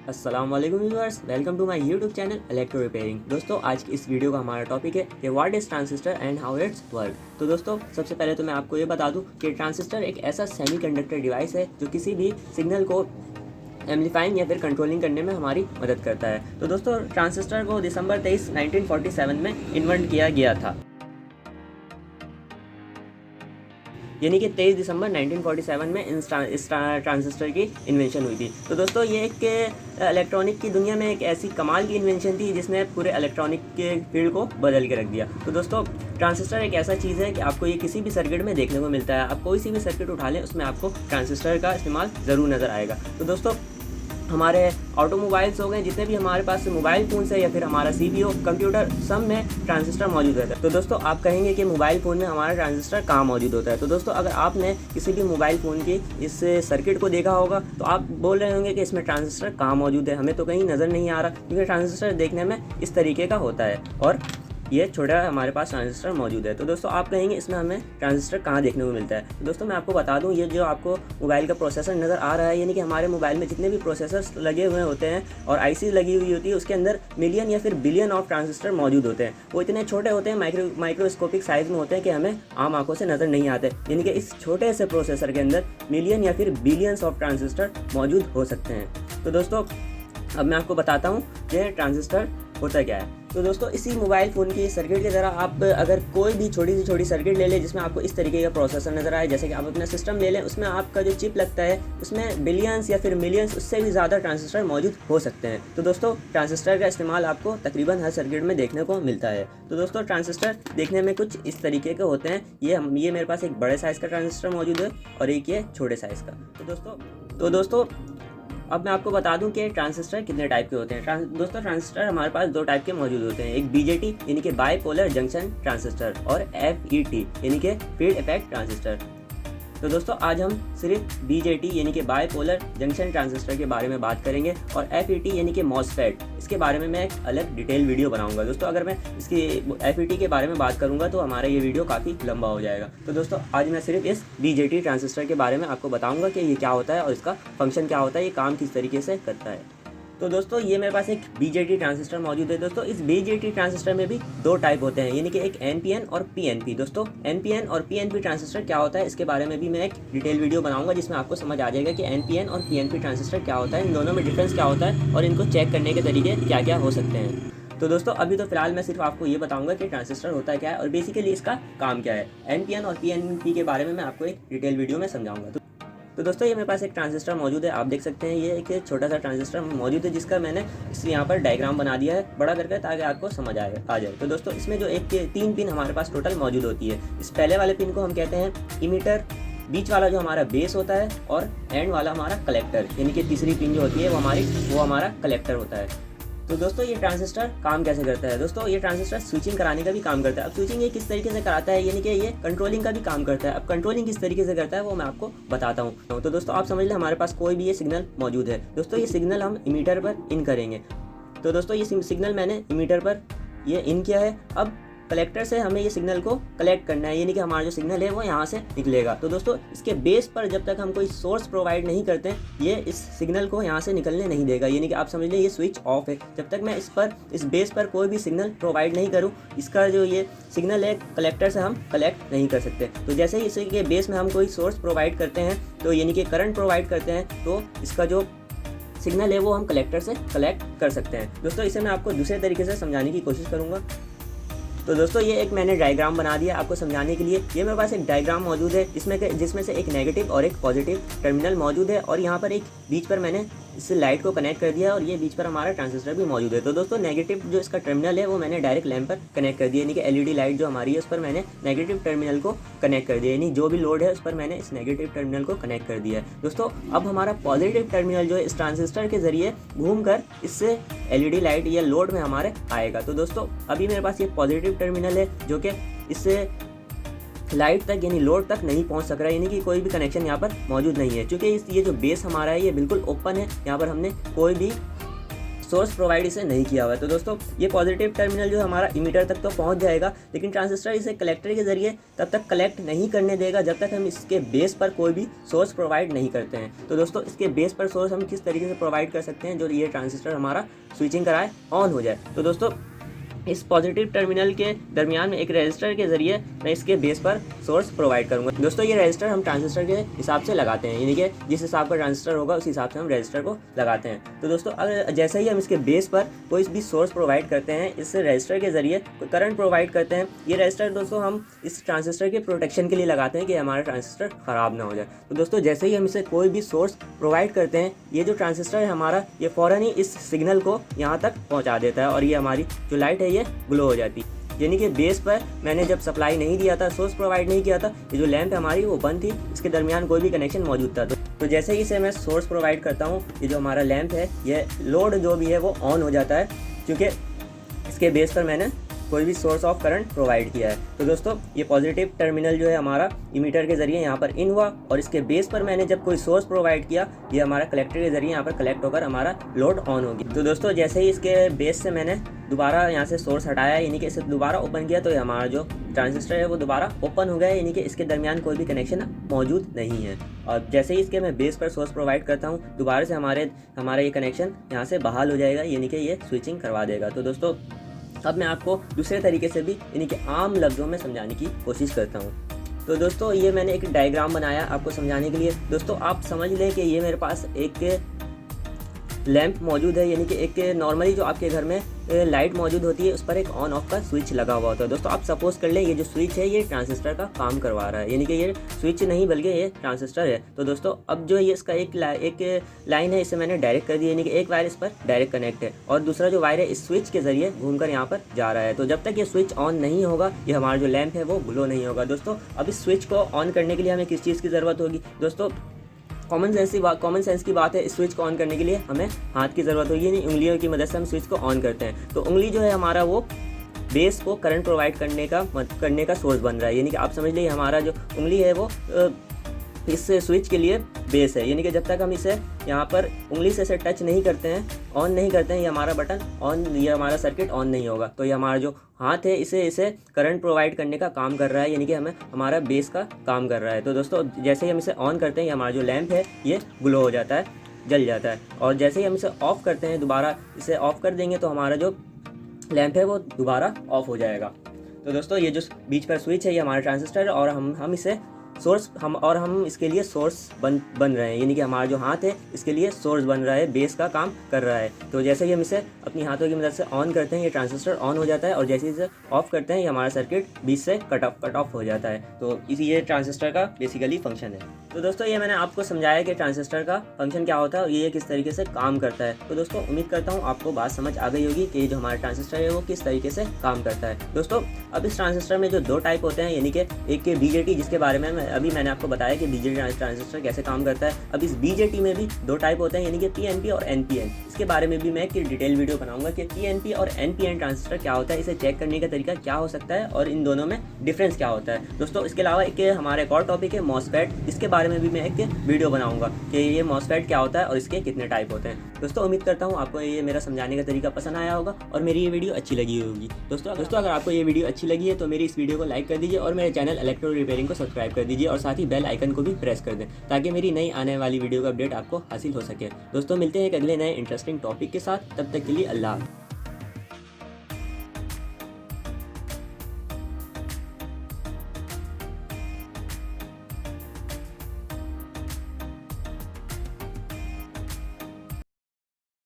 अस्सलाम वालेकुम viewers, welcome to my YouTube channel electro repairing. दोस्तों आज की इस वीडियो का हमारा टॉपिक है कि what is transistor and how it's work. तो दोस्तों सबसे पहले तो मैं आपको ये बता दूं कि ट्रांजिस्टर एक ऐसा सेमीकंडक्टर डिवाइस है जो किसी भी सिग्नल को एम्पलीफाइंग या फिर कंट्रोलिंग करने में हमारी मदद करता है। तो दोस्तों ट्रांजिस्टर को दिसंबर 23, 1947 में इन्वेंट किया गया था, यानी कि 23 दिसंबर 1947 में इस ट्रांजिस्टर की इन्वेंशन हुई थी। तो दोस्तों ये एक इलेक्ट्रॉनिक की दुनिया में एक ऐसी कमाल की इन्वेंशन थी जिसने पूरे इलेक्ट्रॉनिक के फील्ड को बदल के रख दिया। तो दोस्तों ट्रांजिस्टर एक ऐसा चीज़ है कि आपको ये किसी भी सर्किट में देखने को मिलता है। आप कोई सी भी सर्किट उठा लें उसमें आपको ट्रांजिस्टर का इस्तेमाल ज़रूर नज़र आएगा। तो दोस्तों हमारे ऑटोमोबाइल्स हो गए, जितने भी हमारे पास मोबाइल फ़ोन है या फिर हमारा CPU, कंप्यूटर, सब में ट्रांजिस्टर मौजूद रहता है। तो दोस्तों आप कहेंगे कि मोबाइल फ़ोन में हमारा ट्रांजिस्टर कहाँ मौजूद होता है। तो दोस्तों अगर आपने किसी भी मोबाइल फ़ोन की इस सर्किट को देखा होगा तो आप बोल रहे होंगे कि इसमें ट्रांजिस्टर कहाँ मौजूद है, हमें तो कहीं नज़र नहीं आ रहा, क्योंकि ट्रांजिस्टर देखने में इस तरीके का होता है और ये छोटा हमारे पास ट्रांजिस्टर मौजूद है। तो दोस्तों आप कहेंगे इसमें हमें ट्रांजिस्टर कहाँ देखने को मिलता है। तो दोस्तों मैं आपको बता दूं, ये जो आपको मोबाइल का प्रोसेसर नज़र आ रहा है, यानी कि हमारे मोबाइल में जितने भी प्रोसेसर्स लगे हुए होते हैं और IC लगी हुई होती है, उसके अंदर मिलियन या फिर बिलियन ऑफ ट्रांजिस्टर मौजूद होते हैं। वो इतने छोटे होते हैं, माइक्रोस्कोपिक साइज़ में होते हैं कि हमें आम आंखों से नज़र नहीं आते। यानी कि इस छोटे से प्रोसेसर के अंदर मिलियन या फिर बिलियंस ऑफ ट्रांजिस्टर मौजूद हो सकते हैं। तो दोस्तों अब मैं आपको बताता हूँ कि ट्रांजिस्टर होता क्या है। तो दोस्तों इसी मोबाइल फ़ोन की सर्किट की तरह आप अगर कोई भी छोटी से छोटी सर्किट ले लें जिसमें आपको इस तरीके का प्रोसेसर नज़र आए, जैसे कि आप अपना सिस्टम ले लें, उसमें आपका जो चिप लगता है उसमें बिलियंस या फिर मिलियंस, उससे भी ज़्यादा ट्रांजिस्टर मौजूद हो सकते हैं। तो दोस्तों ट्रांजिस्टर का इस्तेमाल आपको तकरीबन हर सर्किट में देखने को मिलता है। तो दोस्तों ट्रांजिस्टर देखने में कुछ इस तरीके के होते हैं। ये मेरे पास एक बड़े साइज़ का ट्रांजिस्टर मौजूद है और एक ये छोटे साइज़ का। तो दोस्तों अब मैं आपको बता दूं कि ट्रांजिस्टर कितने टाइप के होते हैं। दोस्तों ट्रांजिस्टर हमारे पास दो टाइप के मौजूद होते हैं, एक BJT यानी कि बाइपोलर जंक्शन ट्रांजिस्टर और FET यानी कि फील्ड इफेक्ट ट्रांजिस्टर। तो दोस्तों आज हम सिर्फ BJT यानी कि बाइपोलर जंक्शन ट्रांजिस्टर के बारे में बात करेंगे और FET यानी कि मॉसफेट, इसके बारे में मैं एक अलग डिटेल वीडियो बनाऊंगा। दोस्तों अगर मैं इसकी FET के बारे में बात करूंगा तो हमारा ये वीडियो काफ़ी लंबा हो जाएगा। तो दोस्तों आज मैं सिर्फ इस BJT ट्रांजिस्टर के बारे में आपको बताऊँगा कि ये क्या होता है और इसका फंक्शन क्या होता है, ये काम किस तरीके से करता है। तो दोस्तों ये मेरे पास एक BJT ट्रांजिस्टर मौजूद है। दोस्तों इस BJT ट्रांजिस्टर में भी दो टाइप होते हैं, यानी कि एक NPN और PNP। दोस्तों NPN और PNP ट्रांजिस्टर क्या होता है, इसके बारे में भी मैं एक डिटेल वीडियो बनाऊंगा जिसमें आपको समझ आ जाएगा कि NPN और PNP ट्रांजिस्टर क्या होता है, इन दोनों में डिफरेंस क्या होता है और इनको चेक करने के तरीके क्या क्या हो सकते हैं। तो दोस्तों अभी तो फिलहाल मैं सिर्फ आपको ये बताऊंगा कि ट्रांजिस्टर होता है क्या है और बेसिकली इसका काम क्या है। NPN और PNP के बारे में मैं आपको एक डिटेल वीडियो में समझाऊंगा। तो दोस्तों ये मेरे पास एक ट्रांजिस्टर मौजूद है, आप देख सकते हैं ये एक छोटा सा ट्रांजिस्टर मौजूद है जिसका मैंने इस यहाँ पर डायग्राम बना दिया है बड़ा करके ताकि आपको समझ आ जाए। तो दोस्तों इसमें जो तीन पिन हमारे पास टोटल मौजूद होती है। इस पहले वाले पिन को हम कहते हैं इमीटर, बीच वाला जो हमारा बेस होता है और एंड वाला हमारा कलेक्टर, यानी कि तीसरी पिन जो होती है वो हमारा कलेक्टर होता है। तो दोस्तों ये ट्रांजिस्टर काम कैसे करता है। दोस्तों ये ट्रांजिस्टर स्विचिंग कराने का भी काम करता है। अब स्विचिंग ये किस तरीके से कराता है, यानी कि ये कंट्रोलिंग का भी काम करता है। अब कंट्रोलिंग किस तरीके से करता है वो मैं आपको बताता हूँ। तो दोस्तों आप समझ लें हमारे पास कोई भी ये सिग्नल मौजूद है। दोस्तों ये सिग्नल हम इमीटर पर इन करेंगे। तो दोस्तों ये सिग्नल मैंने इमीटर पर ये इन किया है। अब कलेक्टर से हमें ये सिग्नल को कलेक्ट करना है, यानी कि हमारा जो सिग्नल है वो यहाँ से निकलेगा। तो दोस्तों इसके बेस पर जब तक हम कोई सोर्स प्रोवाइड नहीं करते ये इस सिग्नल को यहाँ से निकलने नहीं देगा, यानी कि आप समझ लें ये स्विच ऑफ है। जब तक मैं इस बेस पर कोई भी सिग्नल प्रोवाइड नहीं करूँ, इसका जो ये सिग्नल है कलेक्टर से हम कलेक्ट नहीं कर सकते। तो जैसे ही इसके बेस में हम कोई सोर्स प्रोवाइड करते हैं, तो यानी कि करंट प्रोवाइड करते हैं, तो इसका जो सिग्नल है वो हम कलेक्टर से कलेक्ट कर सकते हैं। दोस्तों इसे मैं आपको दूसरे तरीके से समझाने की कोशिश करूँगा। तो दोस्तों ये एक मैंने डायग्राम बना दिया आपको समझाने के लिए। ये मेरे पास एक डायग्राम मौजूद है जिसमें से एक नेगेटिव और एक पॉजिटिव टर्मिनल मौजूद है और यहाँ पर एक बीच पर मैंने इस लाइट को कनेक्ट कर दिया और ये बीच पर हमारा ट्रांजिस्टर भी मौजूद है। तो दोस्तों नेगेटिव जो इसका टर्मिनल है वो मैंने डायरेक्ट लैंप पर कनेक्ट कर दिया, यानी कि LED लाइट जो हमारी है उस पर मैंने नेगेटिव टर्मिनल को कनेक्ट कर दिया, यानी जो भी लोड है उस पर मैंने इस नेगेटिव टर्मिनल को कनेक्ट कर दिया है। दोस्तों अब हमारा पॉजिटिव टर्मिनल जो है इस ट्रांजिस्टर के जरिए घूमकर इससे LED लाइट या लोड में हमारे आएगा। तो दोस्तों अभी मेरे पास ये पॉजिटिव टर्मिनल है जो कि इससे लाइट तक यानी लोड तक नहीं पहुंच सक रहा है, यानी कि कोई भी कनेक्शन यहाँ पर मौजूद नहीं है। क्योंकि ये जो बेस हमारा है ये बिल्कुल ओपन है, यहाँ पर हमने कोई भी सोर्स प्रोवाइड इसे नहीं किया हुआ है। तो दोस्तों ये पॉजिटिव टर्मिनल जो है हमारा इमीटर तक तो पहुंच जाएगा, लेकिन ट्रांजिस्टर इसे कलेक्टर के जरिए तब तक कलेक्ट नहीं करने देगा जब तक हम इसके बेस पर कोई भी सोर्स प्रोवाइड नहीं करते हैं। तो दोस्तों इसके बेस पर सोर्स हम किस तरीके से प्रोवाइड कर सकते हैं जो ये ट्रांजिस्टर हमारा स्विचिंग कराए ऑन हो जाए। तो दोस्तों इस पॉजिटिव टर्मिनल के दरमियान में एक रेजिस्टर के ज़रिए मैं इसके बेस पर सोर्स प्रोवाइड करूंगा। दोस्तों ये रेजिस्टर हम ट्रांजिस्टर के हिसाब से लगाते हैं, यानी कि जिस हिसाब का ट्रांजिस्टर होगा उस हिसाब से हम रेजिस्टर को लगाते हैं। तो दोस्तों अगर जैसे ही हम इसके बेस पर कोई भी सोर्स प्रोवाइड करते हैं, इस रेजिस्टर के ज़रिए करंट प्रोवाइड करते हैं, ये रेजिस्टर दोस्तों हम इस ट्रांजिस्टर के प्रोटेक्शन के लिए लगाते हैं कि हमारा ट्रांजिस्टर ख़राब ना हो जाए। तो दोस्तों जैसे ही हम इसे कोई भी सोर्स प्रोवाइड करते हैं, ये जो ट्रांजिस्टर है हमारा ये फ़ौरन ही इस सिग्नल को यहाँ तक पहुँचा देता है और ये हमारी जो लाइट है ये ग्लो हो जाती है। यानी कि बेस पर मैंने जब सप्लाई नहीं दिया था, सोर्स प्रोवाइड नहीं किया था, ये जो लैंप हमारी वो बंद थी, इसके दरमियान कोई भी कनेक्शन मौजूद था। तो जैसे ही इसे मैं सोर्स प्रोवाइड करता हूँ, ये जो हमारा लैंप है ये लोड जो भी है वो ऑन हो जाता है, क्योंकि इसके बेस पर मैंने कोई भी सोर्स ऑफ करंट प्रोवाइड किया है। तो दोस्तों ये पॉजिटिव टर्मिनल जो है हमारा इमीटर के ज़रिए यहाँ पर इन हुआ और इसके बेस पर मैंने जब कोई सोर्स प्रोवाइड किया, ये हमारा कलेक्टर के ज़रिए यहाँ पर कलेक्ट होकर हमारा लोड ऑन होगी। तो दोस्तों जैसे ही इसके बेस से मैंने दोबारा यहाँ से सोर्स हटाया, यानी कि इसे दोबारा ओपन किया, तो ये हमारा जो ट्रांजिस्टर है वो दोबारा ओपन हो गया, यानी कि इसके दरमियान कोई भी कनेक्शन मौजूद नहीं है। और जैसे ही इसके मैं बेस पर सोर्स प्रोवाइड करता हूँ, दोबारा से हमारा ये कनेक्शन यहाँ से बहाल हो जाएगा, यानी कि ये स्विचिंग करवा देगा। तो दोस्तों अब मैं आपको दूसरे तरीके से भी यानी कि आम लफ्ज़ों में समझाने की कोशिश करता हूँ। तो दोस्तों ये मैंने एक डायग्राम बनाया आपको समझाने के लिए। दोस्तों आप समझ लें कि ये मेरे पास एक लैंप मौजूद है, यानी कि एक नॉर्मली जो आपके घर में लाइट मौजूद होती है उस पर एक ऑन ऑफ का स्विच लगा हुआ होता है। दोस्तों आप सपोज कर लें ये जो स्विच है ये ट्रांजिस्टर का काम करवा रहा है, यानी कि ये स्विच नहीं बल्कि ये ट्रांजिस्टर है। तो दोस्तों अब जो ये इसका एक लाइन है इसे मैंने डायरेक्ट कर दिया, यानी कि एक वायर इस पर डायरेक्ट कनेक्ट है और दूसरा जो वायर है इस स्विच के जरिए घूमकर यहाँ पर जा रहा है। तो जब तक ये स्विच ऑन नहीं होगा, ये हमारा जो लैंप है वो ग्लो नहीं होगा। दोस्तों अब इस स्विच को ऑन करने के लिए हमें किस चीज़ की ज़रूरत होगी? दोस्तों कॉमन सेंस की बात है, इस स्विच को ऑन करने के लिए हमें हाथ की ज़रूरत होगी, यानी उंगलियों की मदद से हम स्विच को ऑन करते हैं। तो उंगली जो है हमारा वो बेस को करंट प्रोवाइड करने का सोर्स बन रहा है, यानी कि आप समझ लीजिए हमारा जो उंगली है वो इस स्विच के लिए बेस है, यानी कि जब तक हम इसे यहाँ पर उंगली से इसे टच नहीं करते हैं, ऑन नहीं करते हैं, ये हमारा बटन ऑन, ये हमारा सर्किट ऑन नहीं होगा। तो ये हमारा जो हाथ है इसे करंट प्रोवाइड करने का काम कर रहा है, यानी कि हमारा बेस का काम कर रहा है। तो दोस्तों जैसे ही हम इसे ऑन करते हैं, हमारा जो लैंप है ये ग्लो हो जाता है, जल जाता है। और जैसे ही हम इसे ऑफ़ करते हैं, दोबारा इसे ऑफ़ कर देंगे तो हमारा जो लैंप है वो दोबारा ऑफ़ हो जाएगा। तो दोस्तों ये जो बीच पर स्विच है ये हमारा ट्रांजिस्टर है और हम इसे सोर्स हम इसके लिए सोर्स बन रहे हैं, यानी कि हमारा जो हाथ है इसके लिए सोर्स बन रहा है, बेस का काम कर रहा है। तो जैसे ही हम इसे अपनी हाथों की मदद से ऑन करते हैं, ये ट्रांजिस्टर ऑन हो जाता है और जैसे ही इसे ऑफ करते हैं, ये हमारा सर्किट बीच से कट ऑफ हो जाता है। तो ये ट्रांजिस्टर का बेसिकली फंक्शन है। तो दोस्तों ये मैंने आपको समझाया कि ट्रांजिस्टर का फंक्शन क्या होता है और ये किस तरीके से काम करता है। तो दोस्तों उम्मीद करता हूँ आपको बात समझ आ गई होगी कि जो हमारा ट्रांजिस्टर है वो किस तरीके से काम करता है। दोस्तों अब इस ट्रांजिस्टर में जो दो टाइप होते हैं, यानी कि एक BJT जिसके बारे में अभी मैंने आपको बताया कि BJT ट्रांजिस्टर कैसे काम करता है। अब इस BJT में भी दो टाइप होते हैं, यानी कि PNP और NPN। इसके बारे में भी मैं एक डिटेल वीडियो बनाऊंगा कि PNP और NPN ट्रांजिस्टर क्या होता है, इसे चेक करने का तरीका क्या हो सकता है और इन दोनों में डिफरेंस क्या होता है। दोस्तों इसके अलावा एक हमारा एक और टॉपिक है मॉसफेट, इसके बारे में भी मैं एक वीडियो बनाऊंगा कि ये मॉसफेट क्या होता है और इसके कितने टाइप होते हैं। दोस्तों उम्मीद करता हूँ आपको ये मेरा समझाने का तरीका पसंद आया होगा और मेरी ये वीडियो अच्छी लगी होगी। दोस्तों अगर आपको ये वीडियो अच्छी लगी है तो मेरी इस वीडियो को लाइक कर दीजिए और मेरे चैनल इलेक्ट्रो रिपेयरिंग को सब्सक्राइब कर दीजिए और साथ ही बेल आइकन को भी प्रेस कर दें ताकि मेरी नई आने वाली वीडियो का अपडेट आपको हासिल हो सके। दोस्तों मिलते हैं एक अगले नए इंटरेस्टिंग टॉपिक के साथ, तब तक के लिए अल्लाह।